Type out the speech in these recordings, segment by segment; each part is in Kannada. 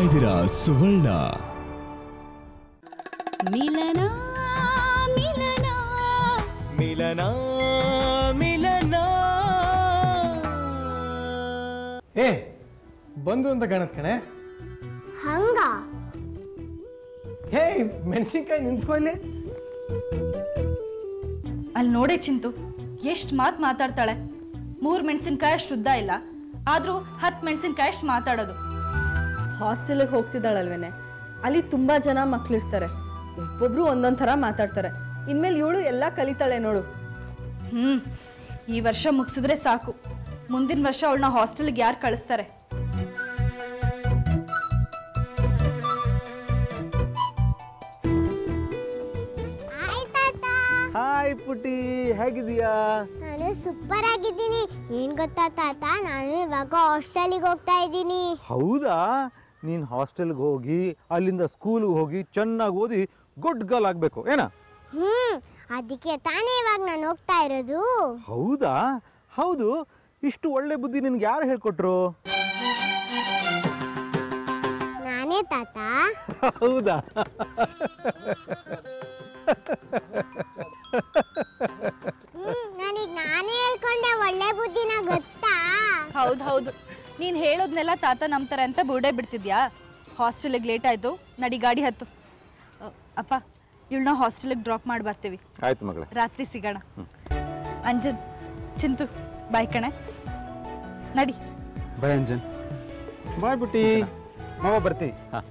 ಇದ್ದೀರಾ ಸುವರ್ಣ. ಮಿಲನ ಮಿಲನ ಮಿಲನ ಮಿಲನ. ಏ ಬಂದ್ರು ಅಂತ ಕಾಣತ್ ಕಣೆ. ಹಂಗ ಹೇ ಮೆಣಸಿನ್ಕಾಯಿ ನಿಂತ್ಕೊಳ್ಳಿ. ಅಲ್ಲಿ ನೋಡೇ ಚಿಂತು ಎಷ್ಟು ಮಾತಾಡ್ತಾಳೆ. 3 ಮೆಣಸಿನ್ಕಾಯಿ ಅಷ್ಟು ಉದ್ದ ಇಲ್ಲ, ಆದ್ರೂ 10 ಮೆಣಸಿನ್ಕಾಯಿ ಅಷ್ಟು ಮಾತಾಡೋದು. ಹಾಸ್ಟೆಲ್ಗೆ ಹೋಗ್ತಿದ್ದಾಳಲ್ವೇನೆ, ಅಲ್ಲಿ ತುಂಬಾ ಜನ ಮಕ್ಳಿರ್ತಾರೆ, ಒಬ್ಬೊಬ್ರು ಒಂದೊಂದ್ ಥರ ಮಾತಾಡ್ತಾರೆ. ಇನ್ಮೇಲೆ ಇವಳು ಎಲ್ಲ ಕಲಿತಾಳೆ ನೋಡು. ಈ ವರ್ಷ ಮುಗಿಸಿದ್ರೆ ಸಾಕು, ಮುಂದಿನ ವರ್ಷ ಅವಳನ್ನ ಹಾಸ್ಟೆಲ್ಗೆ ಯಾರು ಕಳಿಸ್ತಾರೆ? ಹಾಯ್ ಪುಟಿ, ಹೇಗಿದೀಯಾ? ನಾನು ಸೂಪರ್ ಆಗಿದ್ದೀನಿ. ಏನ್ ಗೊತ್ತಾ ತಾತ, ನಾನು ಇವಾಗ ಹಾಸ್ಟೆಲಿಗೆ ಹೋಗ್ತಾ ಇದ್ದೀನಿ. ಹೌದಾ? ನೀನ್ ಹಾಸ್ಟೆಲ್ಗೆ ಹೋಗಿ ಅಲ್ಲಿಂದ ಸ್ಕೂಲ್ಗೆ ಹೋಗಿ ಚೆನ್ನಾಗಿ ಓದಿ ಗುಡ್ ಗರ್ಲ್ ಆಗ್ಬೇಕು ಏನ? ಅದಕ್ಕೆ ತಾನೇ ಇವಾಗ ನಾನು ಹೋಗ್ತಾ ಇರೋದು. ಹೌದಾ? ಹೌದು, ಇಷ್ಟು ಒಳ್ಳೆ ಬುದ್ಧಿ ನಿನ್ಗೆ ಯಾರು ಹೇಳ್ಕೊಟ್ರು? ನಾನೇ ತಾತ. ಹೌದಾ? ನನಗೆ ನಾನೇ ಹೇಳ್ಕೊಂಡೆ ಒಳ್ಳೆ ಬುದ್ಧಿನ, ಗೊತ್ತಾ? ಹೌದು, ನೀನ್ ಹೇಳೋದ್ನೆಲ್ಲ ತಾತ ನಂಬ್ತಾರೆ ಅಂತ ಬುರ್ಡೆ ಬಿಡ್ತಿದ್ಯಾ? ಹಾಸ್ಟೆಲ್ಗೆ ಲೇಟ್ ಆಯ್ತು, ನಡಿ ಗಾಡಿ ಹತ್ತು. ಅಪ್ಪ, ಇವಳನ್ನ ಹಾಸ್ಟೆಲ್ಗೆ ಡ್ರಾಪ್ ಮಾಡಿ ಬರ್ತೀವಿ. ಆಯ್ತು ಮಗಳೇ, ರಾತ್ರಿ ಸಿಗೋಣ. ಅಂಜನ್, ಚಿಂತು, ಬಾಯ್ ಕಣೆ, ನಡಿ. ಬಾಯ್ ಅಂಜನ್. ಬಾಯ್ ಪುಟಿ, ಮಾವ ಬರ್ತೀವಿ. ಹಾ.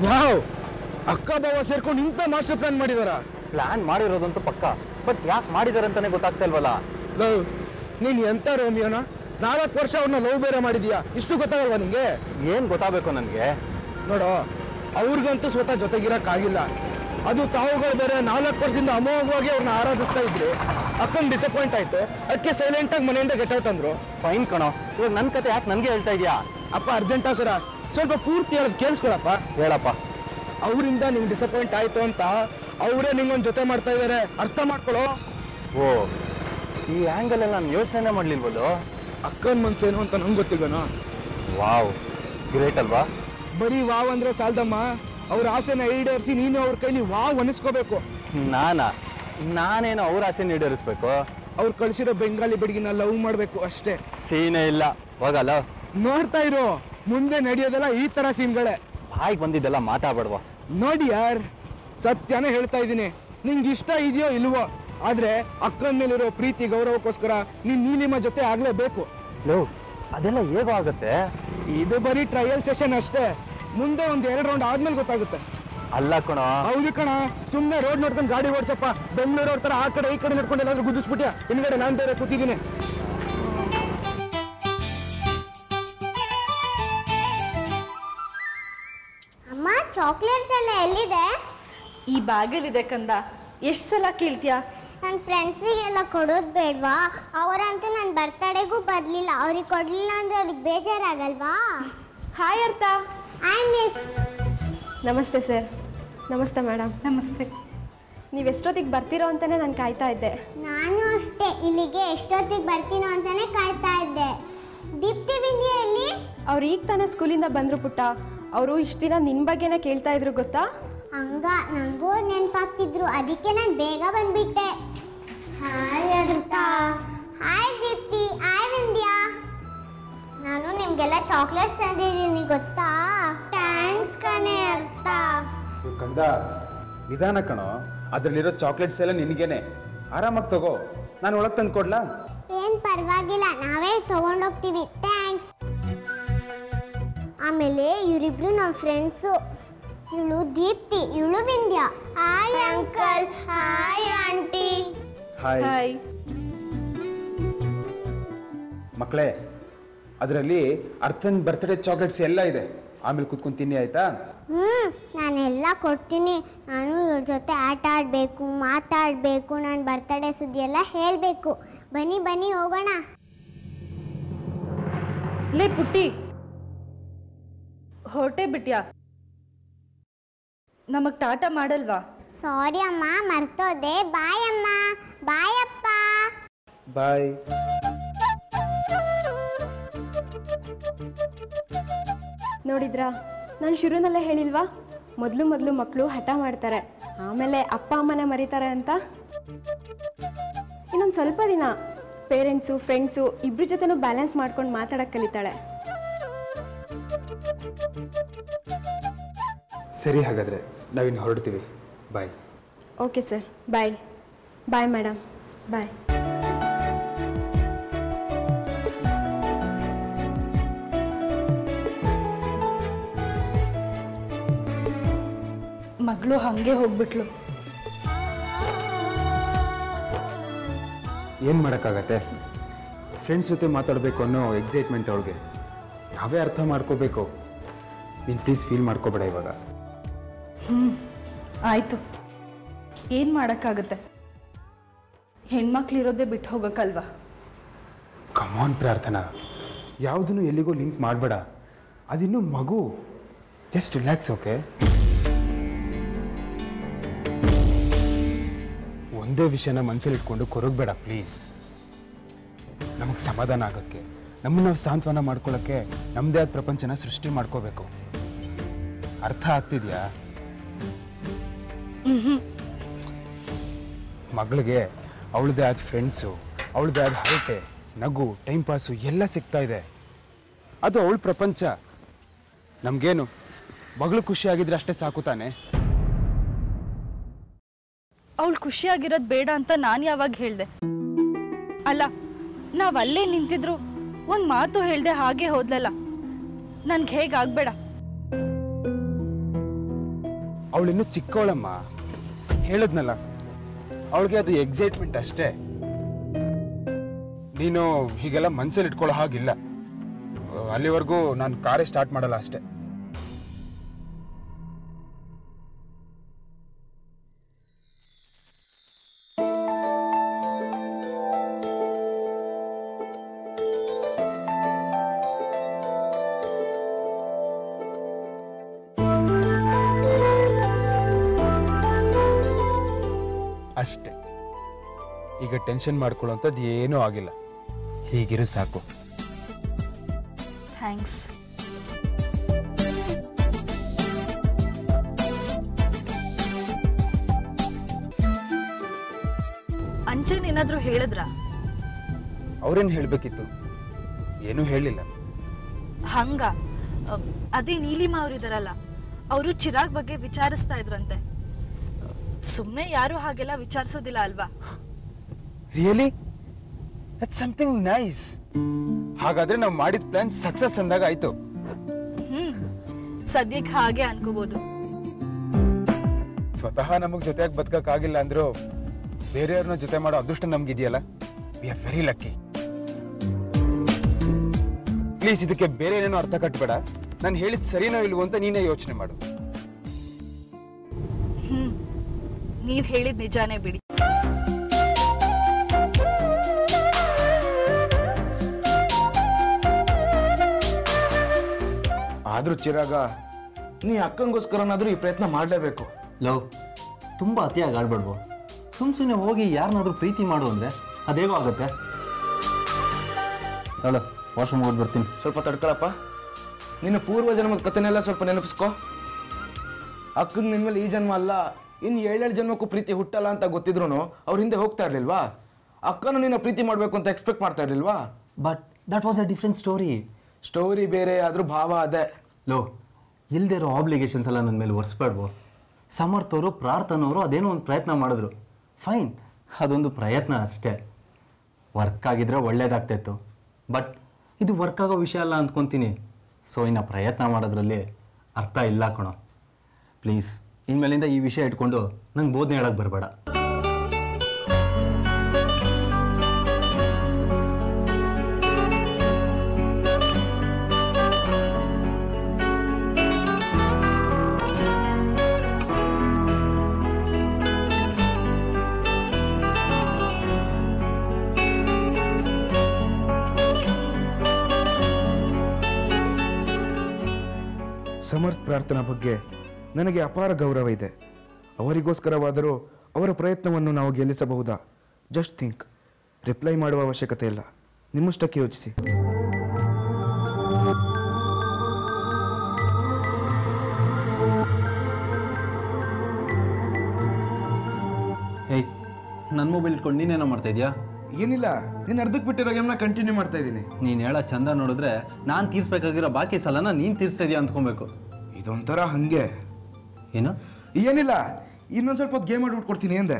ವಾವ್, ಅಕ್ಕ ಬಾವ ಸೇರ್ಕೊಂಡು ಇಂಥ ಮಾಸ್ಟರ್ ಪ್ಲಾನ್ ಮಾಡಿದಾರ. ಪ್ಲಾನ್ ಮಾಡಿರೋದಂತೂ ಪಕ್ಕ, ಬಟ್ ಯಾಕೆ ಮಾಡಿದಾರೆ ಅಂತಾನೆ ಗೊತ್ತಾಗ್ತಾ ಇಲ್ವಲ್ಲ. ಲವ್, ನೀನ್ ಎಂತ ರೋಮಿಯೋನ? 4 ವರ್ಷ ಅವ್ರನ್ನ ಲವ್ ಬೇರೆ ಮಾಡಿದ್ಯಾ, ಇಷ್ಟು ಗೊತ್ತಾಗಲ್ವಾ ನಿಂಗೆ? ಏನ್ ಗೊತ್ತಾಗಬೇಕು ನನ್ಗೆ? ನೋಡೋ, ಅವ್ರಿಗಂತೂ ಸ್ವತಃ ಜೊತೆಗಿರಕ್ಕಾಗಿಲ್ಲ. ಅದು ತಾವುಗಳು ಬೇರೆ 4 ವರ್ಷದಿಂದ ಅಮೋಘವಾಗಿ ಅವ್ರನ್ನ ಆರಾಧಿಸ್ತಾ ಇದ್ರು. ಅಕ್ಕಂಗೆ ಡಿಸಪಾಯಿಂಟ್ ಆಯ್ತು, ಅದಕ್ಕೆ ಸೈಲೆಂಟ್ ಆಗಿ ಮನೆಯಿಂದ ಗೆಟ್ ಔಟ್ ಅಂದ್ರು. ಫೈನ್ ಕಣೋ, ಇವಾಗ ನನ್ನ ಕತೆ ಯಾಕೆ ನನ್ಗೆ ಹೇಳ್ತಾ ಇದೀಯಾ? ಅಪ್ಪ ಅರ್ಜೆಂಟಾ ಸರ, ಸ್ವಲ್ಪ ಪೂರ್ತಿ ಹೇಳೋದು ಕೇಳಿಸ್ಕೊಳಪ್ಪ. ಹೇಳಪ್ಪ. ಅವರಿಂದ ನಿಂಗೆ ಡಿಸಪಾಯಿಂಟ್ ಆಯ್ತು ಅಂತ ಅವರೇ ನಿಂಗೊಂದು ಜೊತೆ ಮಾಡ್ತಾ ಇದಾರೆ, ಅರ್ಥ ಮಾಡ್ಕೊಳ್ಳೋ. ಓ, ಈ ಆಂಗಲ್ ಅಲ್ಲಿ ನಾನು ಯೋಚನೆ ಮಾಡ್ಲಿಲ್ವಲ್ಲೋ. ಅಕ್ಕನ ಮನ್ಸೇನು ಅಂತ ನಂಗೆ ಗೊತ್ತಿಲ್ವನೋ. ವಾವ್, ಗ್ರೇಟ್ ಅಲ್ವಾ? ಬರೀ ವಾವ್ ಅಂದ್ರೆ ಸಾಲ್ದಮ್ಮ, ಅವ್ರ ಆಸೆನ ಈಡೇರಿಸಿ ನೀನು ಅವ್ರ ಕೈಲಿ ವಾವ್ ಅನಿಸ್ಕೋಬೇಕು. ನಾನೇನು ಅವ್ರ ಆಸೆ ಈಡೇರಿಸ್ಬೇಕು? ಅವ್ರು ಕಳ್ಸಿರೋ ಬೆಂಗಾಲಿ ಬೆಡಗಿನ ಲವ್ ಮಾಡ್ಬೇಕು ಅಷ್ಟೇ. ಸೀನೇ ಇಲ್ಲ, ಹೋಗಲ್ಲ. ನೋಡ್ತಾ ಇರೋ, ಮುಂದೆ ನಡೆಯೋದೆಲ್ಲ ಈ ತರ ಸೀನ್ಗಳೇ. ಬಾಯಿಗೆ ಬಂದಿದ್ದೆಲ್ಲ ಮಾತಾಡ್ಬೇಡ್ವಾ. ನೋಡಿ ಯಾರ್, ಸತ್ಯನೇ ಹೇಳ್ತಾ ಇದ್ದೀನಿ. ನಿಂಗೆ ಇಷ್ಟ ಇದೆಯೋ ಇಲ್ವೋ, ಆದ್ರೆ ಅಕ್ಕನ ಮೇಲಿರೋ ಪ್ರೀತಿ ಗೌರವಕ್ಕೋಸ್ಕರ ನೀನ್ ನೀಲಿಮ ಜೊತೆ ಆಗ್ಲೇಬೇಕು. ಲೋ, ಅದೆಲ್ಲ ಹೇಗೋ ಆಗತ್ತೆ? ಇದು ಬರೀ ಟ್ರಯಲ್ ಸೆಷನ್ ಅಷ್ಟೇ, ಮುಂದೆ 1-2 ರೌಂಡ್ ಆದ್ಮೇಲೆ ಗೊತ್ತಾಗುತ್ತೆ. ಅಲ್ಲ ಕಣ. ಹೌದು ಕಣ, ಸುಮ್ಮನೆ ರೋಡ್ ನೋಡ್ಕೊಂಡು ಗಾಡಿ ಓಡಿಸಪ್ಪ. ಬೆಂಗಳೂರು ತರ ಆ ಕಡೆ ಈ ಕಡೆ ನೋಡ್ಕೊಂಡು ಎಲ್ಲಾದ್ರೂ ಗುದ್ದಿಸ್ಬಿಟ್ಯಾ? ಹಿಂದ್ಗಡೆ ನಾನ್ ಬೇರೆ ಕೂತಿದ್ದೀನಿ. ಅಮ್ಮ, ಚಾಕ್ಲೇಟ್ ಎಲ್ಲ ಎಲ್ಲಿದೆ? ಈ ಬ್ಯಾಗಲ್ಲಿದೆ ಕಂದ. ಎಷ್ಟು ಸಲ ಕೇಳ್ತೀಯಾ? ನನ್ನ ಫ್ರೆಂಡ್ಸಿಗೆಲ್ಲ ಕೊಡೋದು ಬೇಡವಾ? ಅವರಂತೂ ನನ್ನ ಬರ್ತಡೆಗೂ ಬರಲಿಲ್ಲ. ಅವ್ರಿಗೆ ಕೊಡಲಿಲ್ಲ ಅಂದ್ರೆ ಅವ್ರಿಗೆ ಬೇಜಾರಾಗಲ್ವಾ? ಹಾಯ್ ಅರ್ಥ. Hi miss. ನಮಸ್ತೆ ಸರ್. ನಮಸ್ತೆ ಮೇಡಮ್. ನಮಸ್ತೆ. ನೀವು ಎಷ್ಟೊತ್ತಿಗೆ ಬರ್ತೀರೋ ಅಂತಾನೆ ನಾನು ಕಾಯ್ತಾ ಇದ್ದೆ. ನಾನು ಅಷ್ಟೇ, ಇಲ್ಲಿಗೆ ಎಷ್ಟೊತ್ತಿಗೆ ಬರ್ತೀನೋ ಅಂತಾನೆ ಕಾಯ್ತಾ ಇದ್ದೆ. ದೀಪ್ತಿ ಬಿಂದಿಯಾ ಎಲ್ಲಿ? ಅವ್ರು ಈಗ ತಾನೇ ಸ್ಕೂಲಿಂದ ಬಂದರು ಪುಟ್ಟ. ಅವರು ಇಷ್ಟು ದಿನ ನಿನ್ನ ಬಗ್ಗೆನೇ ಕೇಳ್ತಾ ಇದ್ರು ಗೊತ್ತಾ? ಹಂಗ ನನಗೂ ನೆನಪಾಗ್ತಿದ್ರು, ಅದಕ್ಕೆ ನಾನು ಬೇಗ ಬಂದ್ಬಿಟ್ಟೆ. ಹಾಯ್ ಅರ್ಥ. ಹಾಯ್ ದೀಪ್ತಿ. ಹಾಯ್ ವಿಂದ್ಯಾ. ನಾನು ನಿಮ್ಗೆಲ್ಲ ಚಾಕ್ಲೇಟ್ಸ್ ತಂದಿದ್ದೀನಿ ಗೊತ್ತಾ? ಥ್ಯಾಂಕ್ಸ್ ಕಣೆ ಅರ್ಥ. ಕಂದ, ನಿಧಾನ ಕಣೋ, ಅದರಲ್ಲಿರೋ ಚಾಕ್ಲೇಟ್ಸ್ ಎಲ್ಲ ನಿನಗೇನೆ. ಆರಾಮಾಗಿ ತಗೋ, ನಾನು ಒಳಗೆ ತಂದು ಕೊಡ್ಲಾ? ಏನ್ ಪರವಾಗಿಲ್ಲ, ನಾವೇ ತಗೊಂಡೋಗ್ತೀವಿ. ಥ್ಯಾಂಕ್ಸ್. ಆಮೇಲೆ ಇವರಿಬ್ರು ನಮ್ಮ ಫ್ರೆಂಡ್ಸು. ಇವಳು ದೀಪ್ತಿ, ಇವಳು Vindhya. Hi uncle. Hi aunty. Hi. ಮಕ್ಕಳೇ, ಅದರಲ್ಲಿ ಅರ್ಥನ್ ಬರ್ತ್ಡೇ ಚಾಕ್ಲೇಟ್ಸ್ ಎಲ್ಲ ಇದೆ. ಆಮೇಲೆ ಕೂತ್ಕೊಂಡು ತಿನ್ನಿ, ಆಯ್ತಾ? ನಾನೆಲ್ಲ ಕೊಡ್ತೀನಿ. ನಾನು ಇವ್ರ ಜೊತೆ ಆಟ ಆಡಬೇಕು, ಮಾತಾಡಬೇಕು, ನನ್ನ ಬರ್ತಡೇ ಸುದ್ದಿ ಎಲ್ಲ ಹೇಳಬೇಕು. ಬನ್ನಿ ಬನ್ನಿ ಹೋಗೋಣ. ಲೇ ಪುಟ್ಟಿ, ಹೊರಟೇ ಬಿಟ್ಯಾ? ನಮಗ್ ಟಾಟಾ ಮಾಡಲ್ವಾ? ಸಾರಿ ಅಮ್ಮ, ಮರ್ತೋದೆ. ಬಾಯ್ ಅಮ್ಮ. ಬಾಯ್ ಅಪ್ಪ. ಬಾಯ್. ನೋಡಿದ್ರಾ, ನಾನು ಶುರುನಲ್ಲೇ ಹೇಳಿಲ್ವಾ, ಮೊದಲು ಮಕ್ಕಳು ಹಠ ಮಾಡ್ತಾರೆ, ಆಮೇಲೆ ಅಪ್ಪ ಅಮ್ಮನೇ ಮರೀತಾರೆ ಅಂತ. ಇನ್ನೊಂದು ಸ್ವಲ್ಪ ದಿನ ಪೇರೆಂಟ್ಸು ಫ್ರೆಂಡ್ಸು ಇಬ್ಬರ ಜೊತೆನೂ ಬ್ಯಾಲೆನ್ಸ್ ಮಾಡ್ಕೊಂಡು ಮಾತಾಡೋಕ್ಕೆ ಕಲಿತಾಳೆ. ಸರಿ, ಹಾಗಾದರೆ ನಾವಿನ್ನು ಹೊರಡ್ತೀವಿ. Bye. Okay sir, bye. Bye madam. Bye. ಮಗಳು ಹಂಗೆ ಹೋಗ್ಬಿಟ್ಲು. ಏನು ಮಾಡೋಕ್ಕಾಗತ್ತೆ? ಫ್ರೆಂಡ್ಸ್ ಜೊತೆ ಮಾತಾಡಬೇಕು ಅನ್ನೋ ಎಕ್ಸೈಟ್ಮೆಂಟ್ ಅವಳಿಗೆ. ನಾವೇ ಅರ್ಥ ಮಾಡ್ಕೋಬೇಕು. ನೀನು ಪ್ಲೀಸ್ ಫೀಲ್ ಮಾಡ್ಕೋಬೇಡ ಇವಾಗ. ಆಯ್ತು, ಏನು ಮಾಡೋಕ್ಕಾಗತ್ತೆ? ಹೆಣ್ಮಕ್ಳು ಇರೋದೇ ಬಿಟ್ಟು ಹೋಗೋಕ್ಕಲ್ವಾ? ಕಮಾನ್ ಪ್ರಾರ್ಥನಾ, ಯಾವುದನ್ನು ಎಲ್ಲಿಗೂ ಲಿಂಕ್ ಮಾಡಬೇಡ. ಅದಿನ್ನೂ ಮಗು. Just relax, okay? ಒಂದೇ ವಿಷಯನ ಮನಸ್ಸಲ್ಲಿ ಇಟ್ಕೊಂಡು ಕೊರಗಬೇಡ ಪ್ಲೀಸ್. ನಮಗೆ ಸಮಾಧಾನ ಆಗೋಕ್ಕೆ, ನಮ್ಮನ್ನು ನಾವು ಸಾಂತ್ವನ ಮಾಡ್ಕೊಳ್ಳೋಕ್ಕೆ ನಮ್ಮದೇ ಆದ ಪ್ರಪಂಚನ ಸೃಷ್ಟಿ ಮಾಡ್ಕೋಬೇಕು. ಅರ್ಥ ಆಗ್ತಿದ್ಯಾ? ಮಗಳಿಗೆ ಅವಳದೇ ಆದ ಫ್ರೆಂಡ್ಸು, ಅವಳದೇ ಆದ ಹರಟೆ, ನಗು, ಟೈಮ್ ಪಾಸು ಎಲ್ಲ ಸಿಗ್ತಾ ಇದೆ. ಅದು ಅವಳ ಪ್ರಪಂಚ. ನಮಗೇನು, ಮಗಳು ಖುಷಿಯಾಗಿದ್ರೆ ಅಷ್ಟೇ ಸಾಕು ತಾನೆ. ಅವಳು ಖುಷಿಯಾಗಿರೋದು ಬೇಡ ಅಂತ ನಾನು ಯಾವಾಗ ಹೇಳ್ದೆ? ಅಲ್ಲ, ನಾವು ಅಲ್ಲೇ ನಿಂತಿದ್ರು ಒಂದು ಮಾತು ಹೇಳ್ದೆ ಹಾಗೆ ಹೋದ್ಲಲ್ಲ. ನನ್ಗೆ ಹೇಗಾಗಬೇಡ. ಅವಳಿನ್ನೂ ಚಿಕ್ಕವಳಮ್ಮ, ಹೇಳಿದ್ನಲ್ಲ, ಅವಳಿಗೆ ಅದು ಎಕ್ಸೈಟ್ಮೆಂಟ್ ಅಷ್ಟೇ. ನೀನು ಹೀಗೆಲ್ಲ ಮನಸ್ಸಲ್ಲಿ ಇಟ್ಕೊಳ್ಳೋ ಹಾಗಿಲ್ಲ. ಅಲ್ಲಿವರೆಗೂ ನಾನು ಕಾರೇ ಸ್ಟಾರ್ಟ್ ಮಾಡಲ್ಲ ಅಷ್ಟೇ. ಅಷ್ಟೇ. ಈಗ ಟೆನ್ಷನ್ ಮಾಡ್ಕೊಳ್ಳೋಂಥದ್ದು ಏನೂ ಆಗಿಲ್ಲ. ಹೀಗಿರು ಸಾಕು. ಥ್ಯಾಂಕ್ಸ್. ಅಂಚನ್ ಏನಾದರೂ ಹೇಳಿದ್ರ? ಅವ್ರೇನು ಹೇಳಬೇಕಿತ್ತು? ಏನೂ ಹೇಳಿಲ್ಲ. ಹಂಗ? ಅದೇ ನೀಲಿಮಾ ಅವರಿದಾರಲ್ಲ, ಅವರು ಚಿರಾಗ್ ಬಗ್ಗೆ ವಿಚಾರಿಸ್ತಾ ಇದ್ರಂತೆ. ಸುಮ್ಮನೆ ಯಾರು ಹಾಗೆಲ್ಲ ವಿಚಾರಿಸೋದಿಲ್ಲ ಅಲ್ವಾ? ರಿಯಲಿ? That's something nice. ಹಾಗಾದ್ರೆ ನಾವು ಮಾಡಿದ ಪ್ಲಾನ್ ಸಕ್ಸಸ್ ಅಂದಾಗ ಆಯ್ತು. ಸದ್ಯಕ್ಕೆ ಹಾಗೆ ಅನ್ಕೋಬಹುದು. ಸ್ವತಃ ನಮಗ್ ಜೊತೆಯಾಗಿ ಬದುಕಕ್ಕಾಗಿಲ್ಲ ಅಂದ್ರು ಬೇರೆಯವ್ರನ್ನ ಜೊತೆ ಮಾಡೋ ಅದೃಷ್ಟ ನಮ್ಗಿದೆಯಲ್ಲ. We are very lucky. Please ಇದಕ್ಕೆ ಬೇರೆ ಏನೇನೋ ಅರ್ಥ ಕಟ್ಬೇಡ. ನಾನು ಹೇಳಿದ್ ಸರಿನೋ ಇಲ್ವೋ ಅಂತ ನೀನೇ ಯೋಚನೆ ಮಾಡು. ನೀವ್ ಹೇಳಿದ್ ನಿಜಾನೇ ಬಿಡಿ. ಆದ್ರೂ ಚಿರಾಗ, ನೀ ಅಕ್ಕಂಗೋಸ್ಕರನಾದ್ರೂ ಈ ಪ್ರಯತ್ನ ಮಾಡಲೇಬೇಕು. ಲವ್ ತುಂಬ ಅತಿಯಾಗಿ ಆಡ್ಬೇಡ್ಬೋ. ಸುಮ್ಮನೆ ಹೋಗಿ ಯಾರನ್ನಾದ್ರೂ ಪ್ರೀತಿ ಮಾಡು ಅಂದರೆ ಅದೇಗೋ ಆಗುತ್ತೆ. ಅಲ್ಲ, ವಾಶ್ರೂಮ್ ಹೋಗಿ ಬರ್ತೀನಿ. ಸ್ವಲ್ಪ ತಡ್ಕೊಳಪ್ಪ. ನಿನ್ನ ಪೂರ್ವ ಜನ್ಮದ ಕಥೆನೆಲ್ಲ ಸ್ವಲ್ಪ ನೆನಪಿಸ್ಕೊ. ಅಕ್ಕಂಗೆ ನಿನ್ಮೇಲೆ ಈ ಜನ್ಮ ಅಲ್ಲ, ಇನ್ನು 7 ಜನ್ಮಕ್ಕೂ ಪ್ರೀತಿ ಹುಟ್ಟಲ್ಲ ಅಂತ ಗೊತ್ತಿದ್ರು ಅವ್ರ ಹಿಂದೆ ಹೋಗ್ತಾ ಇರ್ಲಿಲ್ವಾ? ಅಕ್ಕನು ನಿನ್ನ ಪ್ರೀತಿ ಮಾಡಬೇಕು ಅಂತ ಎಕ್ಸ್ಪೆಕ್ಟ್ ಮಾಡ್ತಾ ಇರ್ಲಿಲ್ವಾ? But that was a different story. Story ಬೇರೆ, ಆದ್ರೂ ಭಾವ ಅದೇ. ಲೋ, ಇಲ್ಲದೆ ಇರೋ ಆಬ್ಲಿಗೇಷನ್ಸ್ ಎಲ್ಲ ನನ್ನ ಮೇಲೆ ಒರೆಸ್ಬೇಡ್ಬೋ. ಸಮರ್ಥ್ ಅವರು, ಪ್ರಾರ್ಥನವರು ಅದೇನೋ ಒಂದು ಪ್ರಯತ್ನ ಮಾಡಿದ್ರು. ಫೈನ್, ಅದೊಂದು ಪ್ರಯತ್ನ ಅಷ್ಟೇ. ವರ್ಕ್ ಆಗಿದ್ರೆ ಒಳ್ಳೇದಾಗ್ತಾಯಿತ್ತು. ಬಟ್ ಇದು ವರ್ಕ್ ಆಗೋ ವಿಷಯ ಅಲ್ಲ ಅಂದ್ಕೊತೀನಿ. ಸೊ ಇನ್ನು ಪ್ರಯತ್ನ ಮಾಡೋದ್ರಲ್ಲಿ ಅರ್ಥ ಇಲ್ಲ ಕಣೋ. ಪ್ಲೀಸ್ ಇನ್ಮೇಲಿಂದ ಈ ವಿಷಯ ಇಟ್ಕೊಂಡು ನಂಗೆ ಬೋಧನೆ ಹೇಳಕ್ಕೆ ಬರಬೇಡ. ಸಮರ್ಥ್ ಪ್ರಾರ್ಥನಾ ಬಗ್ಗೆ ನನಗೆ ಅಪಾರ ಗೌರವ ಇದೆ. ಅವರಿಗೋಸ್ಕರವಾದರೂ ಅವರ ಪ್ರಯತ್ನವನ್ನು ನಾವು ಗೆಲ್ಲಿಸಬಹುದಾ? Just think. ರಿಪ್ಲೈ ಮಾಡುವ ಅವಶ್ಯಕತೆ ಇಲ್ಲ, ನಿಮ್ಮಷ್ಟಕ್ಕೆ ಯೋಚಿಸಿ. ಏಯ್, ನನ್ನ ಮೊಬೈಲ್ ಇಟ್ಕೊಂಡು ನೀನೇನೋ ಮಾಡ್ತಾ ಇದೆಯಾ? ಏನಿಲ್ಲ, ನೀನು ಅರ್ಧಕ್ಕೆ ಬಿಟ್ಟಿರೋ ಗೇಮ್ನ ಕಂಟಿನ್ಯೂ ಮಾಡ್ತಾ ಇದ್ದೀನಿ. ನೀನು ಹೇಳೋ ಚಂದ ನೋಡಿದ್ರೆ ನಾನು ತೀರ್ಸ್ಬೇಕಾಗಿರೋ ಬಾಕಿ ಸಾಲನ ನೀನು ತೀರಿಸ್ತಾ ಇದೆಯಾ ಅಂದ್ಕೊಬೇಕು. ಇದೊಂಥರ ಹಂಗೆ. ಏನು? ಏನಿಲ್ಲ, ಇನ್ನೊಂದು ಸ್ವಲ್ಪ ಹೊತ್ತು ಗೇಮ್ ಆಡ್ಬಿಟ್ಟು ಕೊಡ್ತೀನಿ ಎಂದೆ.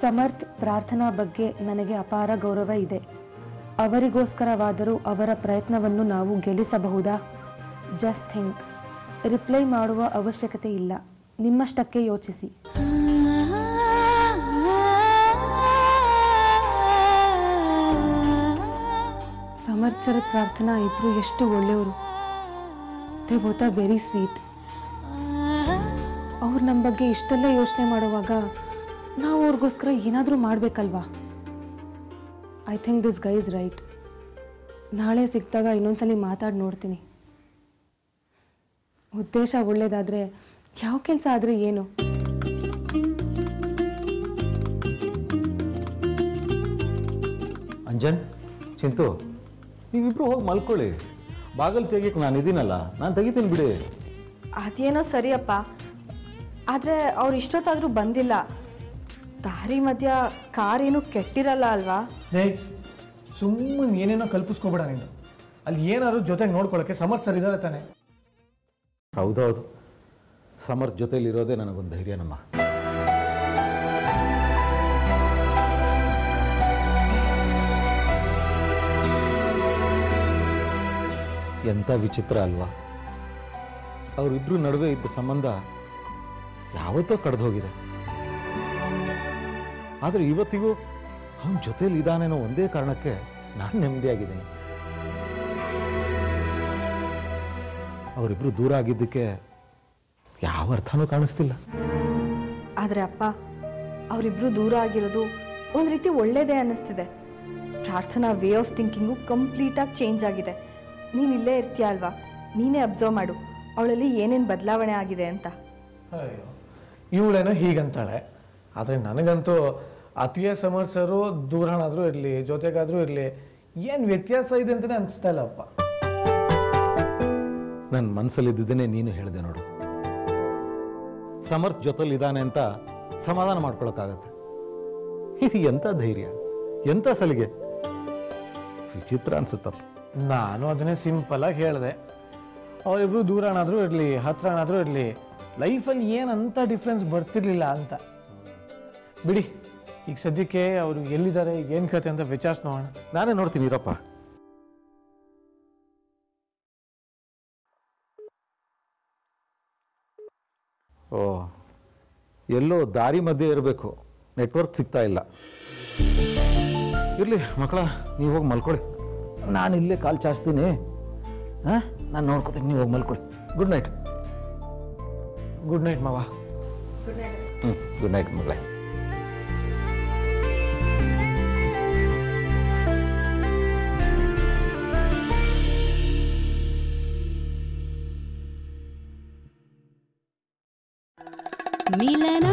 ಸಮರ್ಥ್ ಪ್ರಾರ್ಥನಾ ಬಗ್ಗೆ ನನಗೆ ಅಪಾರ ಗೌರವ ಇದೆ. ಅವರಿಗೋಸ್ಕರವಾದರೂ ಅವರ ಪ್ರಯತ್ನವನ್ನು ನಾವು ಗೆಲ್ಲಿಸಬಹುದಾ? Just think. ರಿಪ್ಲೈ ಮಾಡುವ ಅವಶ್ಯಕತೆ ಇಲ್ಲ, ನಿಮ್ಮಷ್ಟಕ್ಕೆ ಯೋಚಿಸಿ. ಸಮರ್ಥರ ಪ್ರಾರ್ಥನಾ ಇಬ್ರು ಎಷ್ಟು ಒಳ್ಳೆಯವರು. They both are very sweet. ಅವ್ರು ನಮ್ಮ ಬಗ್ಗೆ ಇಷ್ಟೆಲ್ಲ ಯೋಚನೆ ಮಾಡುವಾಗ ನಾವು ಅವ್ರಿಗೋಸ್ಕರ ಏನಾದರೂ ಮಾಡಬೇಕಲ್ವಾ? I think this guy is right. ನಾಳೆ ಸಿಕ್ಕಿದಾಗ ಇನ್ನೊಂದ್ಸಲಿ ಮಾತಾಡಿ ನೋಡ್ತೀನಿ. ಉದ್ದೇಶ ಒಳ್ಳೇದಾದರೆ ಯಾವ ಕೆಲಸ ಆದರೆ ಏನು? ಅಂಜನ್, ಚಿಂತು, ನೀವಿಬ್ರು ಹೋಗಿ ಮಲ್ಕೊಳ್ಳಿ. ಬಾಗಲ್ ತೆಗಿಯಕ್ಕೆ ನಾನು ಇದೀನಲ್ಲ, ನಾನು ತೆಗಿತೀನಿ ಬಿಡಿ. ಅದೇನೋ ಸರಿಯಪ್ಪ, ಆದರೆ ಅವ್ರು ಇಷ್ಟೊತ್ತಾದರೂ ಬಂದಿಲ್ಲ. ದಾರಿ ಮಧ್ಯ ಕಾರೇನು ಕೆಟ್ಟಿರಲ್ಲ ಅಲ್ವಾ? ಸುಮ್ಮನೆ ಏನೇನೋ ಕಲ್ಪಿಸ್ಕೋಬೇಡ ನೀನು. ಅಲ್ಲಿ ಏನಾದ್ರು ಜೊತೆಗೆ ನೋಡ್ಕೊಳ್ಳೋಕ್ಕೆ ಸಮರ್ಥ್ ಸರ್ ಇದ್ದಾರೆ ತಾನೆ? ಹೌದೌದು, ಸಮರ್ಥ್ ಜೊತೆಲಿರೋದೇ ನನಗೊಂದು ಧೈರ್ಯ ನಮ್ಮ. ಎಂಥ ವಿಚಿತ್ರ ಅಲ್ವಾ? ಅವರಿಬ್ರು ನಡುವೆ ಇದ್ದ ಸಂಬಂಧ ಯಾವತ್ತೋ ಕಳೆದು ಹೋಗಿದೆ. ಆದರೆ ಇವತ್ತಿಗೂ ಅವನ ಜೊತೆಲಿ ಇದ್ದಾನೇನೋ ಒಂದೇ ಕಾರಣಕ್ಕೆ ನಾನು ನೆಮ್ಮದಿಯಾಗಿದ್ದೀನಿ. ಅವರಿಬ್ರು ದೂರ ಆಗಿದ್ದಕ್ಕೆ ಯಾವ ಅರ್ಥನೂ ಕಾಣಿಸ್ತಿಲ್ಲ. ಆದರೆ ಅಪ್ಪ, ಅವರಿಬ್ರು ದೂರ ಆಗಿರೋದು ಒಂದು ರೀತಿ ಒಳ್ಳೇದೇ ಅನ್ನಿಸ್ತಿದೆ. ಪ್ರಾರ್ಥನಾ ವೇ ಆಫ್ ಥಿಂಕಿಂಗು ಕಂಪ್ಲೀಟಾಗಿ ಚೇಂಜ್ ಆಗಿದೆ. ನೀನು ಇಲ್ಲೇ ಇರ್ತೀಯ ಅಲ್ವಾ, ನೀನೇ ಅಬ್ಸರ್ವ್ ಮಾಡು ಅವಳಲ್ಲಿ ಏನೇನು ಬದಲಾವಣೆ ಆಗಿದೆ ಅಂತ. ಅಯ್ಯೋ, ಇವಳೇನೋ ಹೀಗಂತಾಳೆ, ಆದರೆ ನನಗಂತೂ ಅತಿಯ ಸಮರ್ಥ್ ಸರು ದೂರನಾದರೂ ಇರಲಿ, ಜೊತೆಗಾದರೂ ಇರಲಿ, ಏನು ವ್ಯತ್ಯಾಸ ಇದೆ ಅಂತಲೇ ಅನಿಸ್ತಾ ಇಲ್ಲಪ್ಪ. ನನ್ನ ಮನಸ್ಸಲ್ಲಿದ್ದನ್ನೇ ನೀನು ಹೇಳಿದೆ ನೋಡು. ಸಮರ್ಥ್ ಜೊತೆಲಿ ಇದ್ದಾನೆ ಅಂತ ಸಮಾಧಾನ ಮಾಡ್ಕೊಳಕ್ಕಾಗತ್ತೆ. ಇದು ಎಂಥ ಧೈರ್ಯ, ಎಂಥ ಸಲಿಗೆ, ವಿಚಿತ್ರ ಅನ್ಸುತ್ತಪ್ಪ. ನಾನು ಅದನ್ನೇ ಸಿಂಪಲಾಗಿ ಹೇಳಿದೆ. ಅವರಿಬ್ರು ದೂರನಾದರೂ ಇರಲಿ, ಹತ್ರನಾದರೂ ಇರಲಿ, ಲೈಫಲ್ಲಿ ಏನಂತ ಡಿಫ್ರೆನ್ಸ್ ಬರ್ತಿರ್ಲಿಲ್ಲ ಅಂತ. ಬಿಡಿ, ಈಗ ಸದ್ಯಕ್ಕೆ ಅವರು ಎಲ್ಲಿದ್ದಾರೆ, ಏನು ಕತೆ ಅಂತ ವಿಚಾರಿಸಿ ನೋಡೋಣ. ನಾನೇ ನೋಡ್ತೀನಿ ಇರಪ್ಪ. ಓ, ಎಲ್ಲೋ ದಾರಿ ಮಧ್ಯೆ ಇರಬೇಕು, ನೆಟ್ವರ್ಕ್ ಸಿಗ್ತಾ ಇಲ್ಲ. ಇರಲಿ ಮಕ್ಕಳ, ನೀವು ಹೋಗಿ ಮಲ್ಕೊಳ್ಳಿ, ನಾನು ಇಲ್ಲೇ ಕಾಲು ಚಾಚ್ತೀನಿ. ಹಾಂ, ನಾನು ನೋಡ್ಕೋತೀನಿ, ನೀವು ಹೋಗಿ ಮಲ್ಕೊಳ್ಳಿ. Good night. ಗುಡ್ ನೈಟ್ ಮಾವ. ಗುಡ್ ನೈಟ್ ಮಗಳೇ. ಮಿಲನ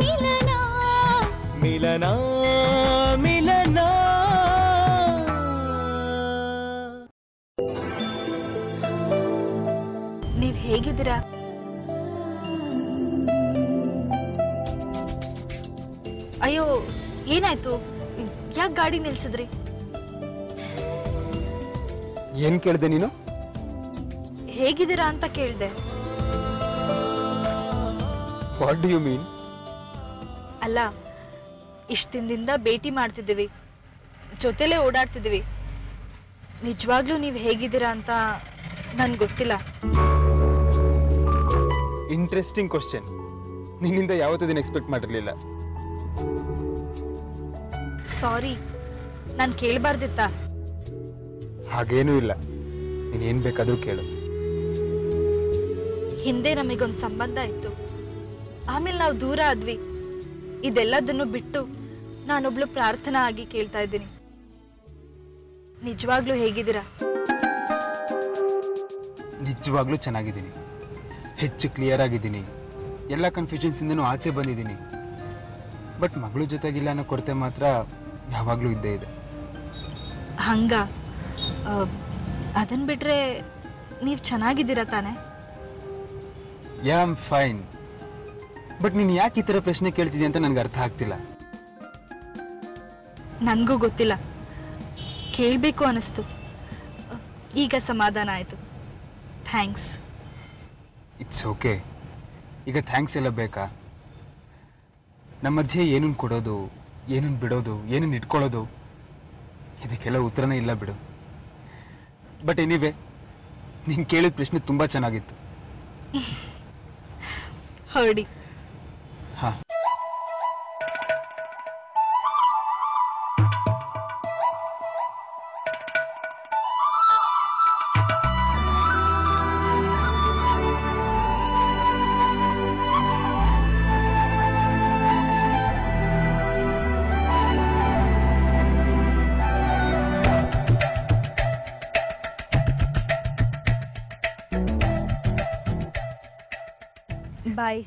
ಮಿಲನ ಮಿಲನ ಮಿಲನ. ನೀವ್ ಹೇಗಿದ್ದೀರಾ? ಅಯ್ಯೋ, ಏನಾಯ್ತು? ಯಾಕೆ ಗಾಡಿ ನಿಲ್ಸಿದ್ರಿ? ಏನ್ ಕೇಳಿದೆ ನೀನು? ಹೇಗಿದ್ದೀರಾ ಅಂತ ಕೇಳಿದೆ. What do you mean? ಅಲ್ಲ, ಇಷ್ಟು ದಿನದಿಂದ ಭೇಟಿ ಮಾಡ್ತಿದ್ದೀವಿ, ಜೊತೆಲೇ ಓಡಾಡ್ತಿದ್ದೀವಿ. ನಿಜವಾಗ್ಲೂ ನೀವು ಹೇಗಿದ್ದೀರಾ ಅಂತ ನನ್ಗೆ ಗೊತ್ತಿಲ್ಲ. Interesting question. ನಿನ್ನಿಂದ ಯಾವತ್ತೂ ಇದನ್ನ ಎಕ್ಸ್ಪೆಕ್ಟ್ ಮಾಡಿರಲಿಲ್ಲ. ಸಾರಿ, ನಾನು ಕೇಳಬಾರ್ದಿತ್ತಾ? ಹಾಗೇನೂ ಇಲ್ಲ, ನೀನೇನು ಬೇಕಾದರೂ ಕೇಳು. ಹಿಂದೆ ನಮಗೊಂದು ಸಂಬಂಧ ಇತ್ತು, ಆಮೇಲೆ ನಾವು ದೂರ ಆದ್ವಿ. ಇದೆಲ್ಲದನ್ನು ಬಿಟ್ಟು ನಾನೊಬ್ಳು ಪ್ರಾರ್ಥನಾ ಆಗಿ ಕೇಳ್ತಾ ಇದ್ದೀನಿ, ನಿಜವಾಗ್ಲೂ ಹೇಗಿದ್ದೀರಾ? ನಿಜವಾಗ್ಲೂ ಚೆನ್ನಾಗಿದ್ದೀನಿ, ಹೆಚ್ಚು ಕ್ಲಿಯರ್ ಆಗಿದ್ದೀನಿ, ಎಲ್ಲ ಕನ್ಫ್ಯೂಷನ್ಸಿಂದನೂ ಆಚೆ ಬಂದಿದ್ದೀನಿ. ಬಟ್ ಮಗಳು ಜೊತೆಗಿಲ್ಲ ಅನ್ನೋ ಕೊರತೆ ಮಾತ್ರ ಯಾವಾಗಲೂ ಇದ್ದೇ ಇದೆ. ಹಂಗ ಅದನ್ನ ಬಿಟ್ರೆ ನೀವು ಚೆನ್ನಾಗಿದ್ದೀರಾ ತಾನೆ? ಯಾ ಆಮ್ ಫೈನ್. ಬಟ್ ನೀನು ಯಾಕೆ ಈ ಥರ ಪ್ರಶ್ನೆ ಕೇಳ್ತಿದ್ಯಾ ಅಂತ ನನಗೆ ಅರ್ಥ ಆಗ್ತಿಲ್ಲ. ನನಗೂ ಗೊತ್ತಿಲ್ಲ, ಕೇಳಬೇಕು ಅನ್ನಿಸ್ತು. ಈಗ ಸಮಾಧಾನ ಆಯಿತು. ಥ್ಯಾಂಕ್ಸ್. It's okay. ಈಗ ಥ್ಯಾಂಕ್ಸ್ ಎಲ್ಲ ಬೇಕಾ? ನಮ್ಮ ಮಧ್ಯೆ ಏನನ್ನು ಕೊಡೋದು, ಏನನ್ನು ಬಿಡೋದು, ಏನನ್ನು ಇಟ್ಕೊಳ್ಳೋದು, ಇದಕ್ಕೆಲ್ಲ ಉತ್ತರನೇ ಇಲ್ಲ ಬಿಡು. ಬಟ್ ಎನಿವೆ, ನೀನು ಕೇಳಿದ ಪ್ರಶ್ನೆ ತುಂಬ ಚೆನ್ನಾಗಿತ್ತು. ಹೊರಡಿ. ಹಾಂ. ಬಾಯ್.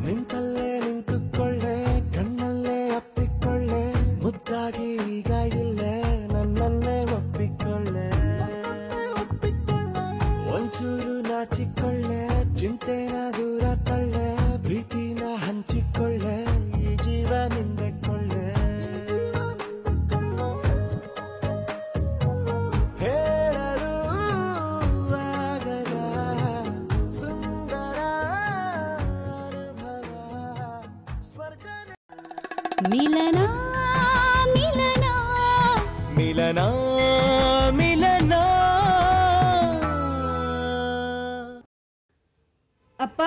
ನಿಂತಲ್ಲೇ ನಿಂತುಕೊಳ್ಳೆ, ಕಣ್ಣಲ್ಲೇ ಅಪ್ಪಿಕೊಳ್ಳೆ, ಮುದ್ದಾಗಿ ಈಗ ಇಲ್ಲೇ ನನ್ನನ್ನೇ ಒಪ್ಪಿಕೊಳ್ಳೆ. ಒಂಚೂರು ನಾಚಿಕೊಳ್ಳೆ, ಚಿಂತೆನ ದೂರ ತಳ್ಳೆ, ಪ್ರೀತಿನ ಹಂಚಿಕೊಳ್ಳೆ, ಈ ಜೀವ ನಿಂದೆಕೊಳ್ಳೆ. ಹೇಳಲು ಆಗದ ಸುಂದರ ಅನುಭವ ಸ್ವರ್ಗ. ಮಿಲನ ಮಿಲನ ಮಿಲನ ಮಿಲನ. ಅಪ್ಪ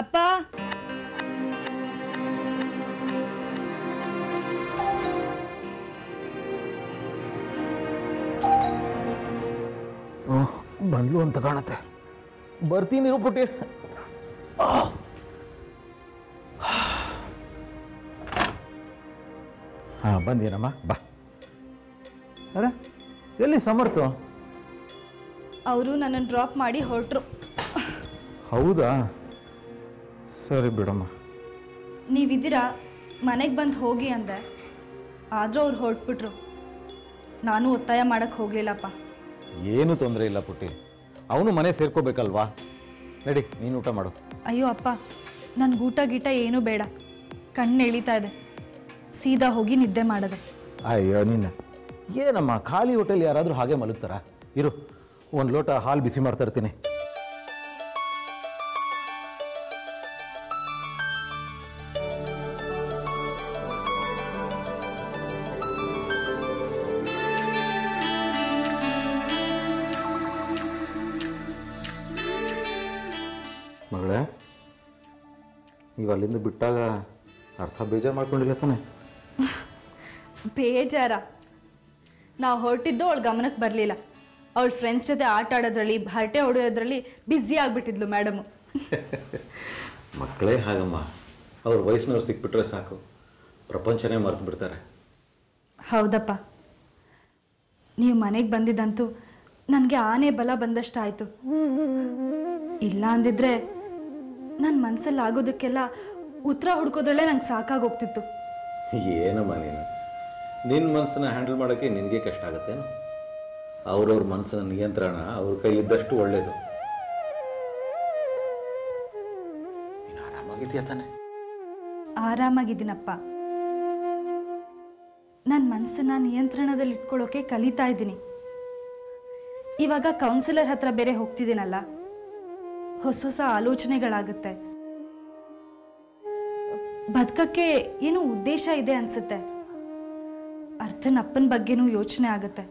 ಅಪ್ಪ, ಬಂದ್ಲು ಅಂತ ಕಾಣತ್ತೆ. ಬರ್ತೀನಿ ಪುಟ್ಟಿ. ಹಾಂ, ಬಂದೇನಮ್ಮ, ಬಾ. ಅರೆ, ಎಲ್ಲಿ ಸಮರ್ಥು? ಅವರು ನನ್ನನ್ನು ಡ್ರಾಪ್ ಮಾಡಿ ಹೊರಟ್ರು. ಹೌದಾ? ಸರಿ ಬಿಡಮ್ಮ. ನೀವಿದ್ದೀರಾ, ಮನೆಗೆ ಬಂದು ಹೋಗಿ ಅಂದೆ, ಆದರೂ ಅವ್ರು ಹೊರಟ್ಬಿಟ್ರು. ನಾನು ಒತ್ತಾಯ ಮಾಡಕ್ಕೆ ಹೋಗಲಿಲ್ಲಪ್ಪ. ಏನು ತೊಂದರೆ ಇಲ್ಲ ಪುಟ್ಟಿ, ಅವನು ಮನೆ ಸೇರ್ಕೋಬೇಕಲ್ವಾ. ನಡಿ, ನೀನು ಊಟ ಮಾಡು. ಅಯ್ಯೋ ಅಪ್ಪ, ನನಗೆ ಊಟ ಗೀಟ ಏನೂ ಬೇಡ, ಕಣ್ಣು ಎಳಿತಾ ಇದೆ, ಸೀದಾ ಹೋಗಿ ನಿದ್ದೆ ಮಾಡದೆ. ಅಯ್ಯೋ ನೀನು ಏನಮ್ಮ, ಖಾಲಿ ಹೋಟೆಲ್ ಯಾರಾದರೂ ಹಾಗೆ ಮಲಗ್ತಾರ? ಇರು, ಒಂದು ಲೋಟ ಹಾಲು ಬಿಸಿ ಮಾಡ್ತಾ ಇರ್ತೀನಿ. ಮಗಳೇ, ನೀವು ಅಲ್ಲಿಂದ ಬಿಟ್ಟಾಗ ಅರ್ಥ ಬೇಜಾರು ಮಾಡ್ಕೊಂಡಿಲ್ಲ ತಾನೆ? ಬೇಜಾರ? ನಾವು ಹೊರಟಿದ್ದು ಅವಳ ಗಮನಕ್ಕೆ ಬರಲಿಲ್ಲ. ಅವಳ ಫ್ರೆಂಡ್ಸ್ ಜೊತೆ ಆಟ ಆಡೋದ್ರಲ್ಲಿ, ಹರಟೆ ಹೊಡೆಯೋದ್ರಲ್ಲಿ ಬ್ಯುಸಿ ಆಗಿಬಿಟ್ಟಿದ್ಲು ಮೇಡಮು. ಮಕ್ಕಳೇ ಹಾಗಮ್ಮ, ಅವ್ರ ವಯಸ್ಸಿನವ್ರು ಸಿಕ್ಬಿಟ್ರೆ ಸಾಕು, ಪ್ರಪಂಚನೇ ಮರೆತು ಬಿಡ್ತಾರೆ. ಹೌದಪ್ಪ, ನೀವು ಮನೆಗೆ ಬಂದಿದ್ದಂತೂ ನನಗೆ ಆನೆ ಬಲ ಬಂದಷ್ಟಾಯಿತು. ಇಲ್ಲ ಅಂದಿದ್ರೆ ನನ್ನ ಮನಸ್ಸಲ್ಲಿ ಆಗೋದಕ್ಕೆಲ್ಲ ಉತ್ತರ ಹುಡ್ಕೋದ್ರಲ್ಲೇ ನಂಗೆ ಸಾಕಾಗೋಗ್ತಿತ್ತು. ಏನಮ್ಮ ನೀನು, ನಿನ್ನ ಮನಸ್ಸನ್ನ ಹ್ಯಾಂಡಲ್ ಮಾಡೋಕ್ಕೆ ನಿನಗೆ ಕಷ್ಟ ಆಗುತ್ತೇನು? ಅವ್ರವ್ರ ಮನಸ್ಸಿನ ನಿಯಂತ್ರಣ ಅವ್ರ ಕೈಲಿದ್ದಷ್ಟು ಒಳ್ಳೆಯದು. ನೀನು ಆರಾಮಾಗಿದೆಯಾ ತಾನೆ? ಆರಾಮಾಗಿದ್ದೀನಪ್ಪ. ನನ್ನ ಮನಸ್ಸನ್ನ ನಿಯಂತ್ರಣದಲ್ಲಿ ಇಟ್ಕೊಳ್ಳೋಕೆ ಕಲಿತಾ ಇದ್ದೀನಿ. ಇವಾಗ ಕೌನ್ಸಿಲರ್ ಹತ್ರ ಬೇರೆ ಹೋಗ್ತಿದ್ದೀನಲ್ಲ, ಹೊಸ ಹೊಸ ಆಲೋಚನೆಗಳಾಗುತ್ತೆ. ಬದುಕಕ್ಕೆ ಏನೋ ಉದ್ದೇಶ ಇದೆ ಅನ್ಸುತ್ತೆ. ಅರ್ಥನಪ್ಪನ ಬಗ್ಗೆನೂ ಯೋಚನೆ ಆಗುತ್ತೆ.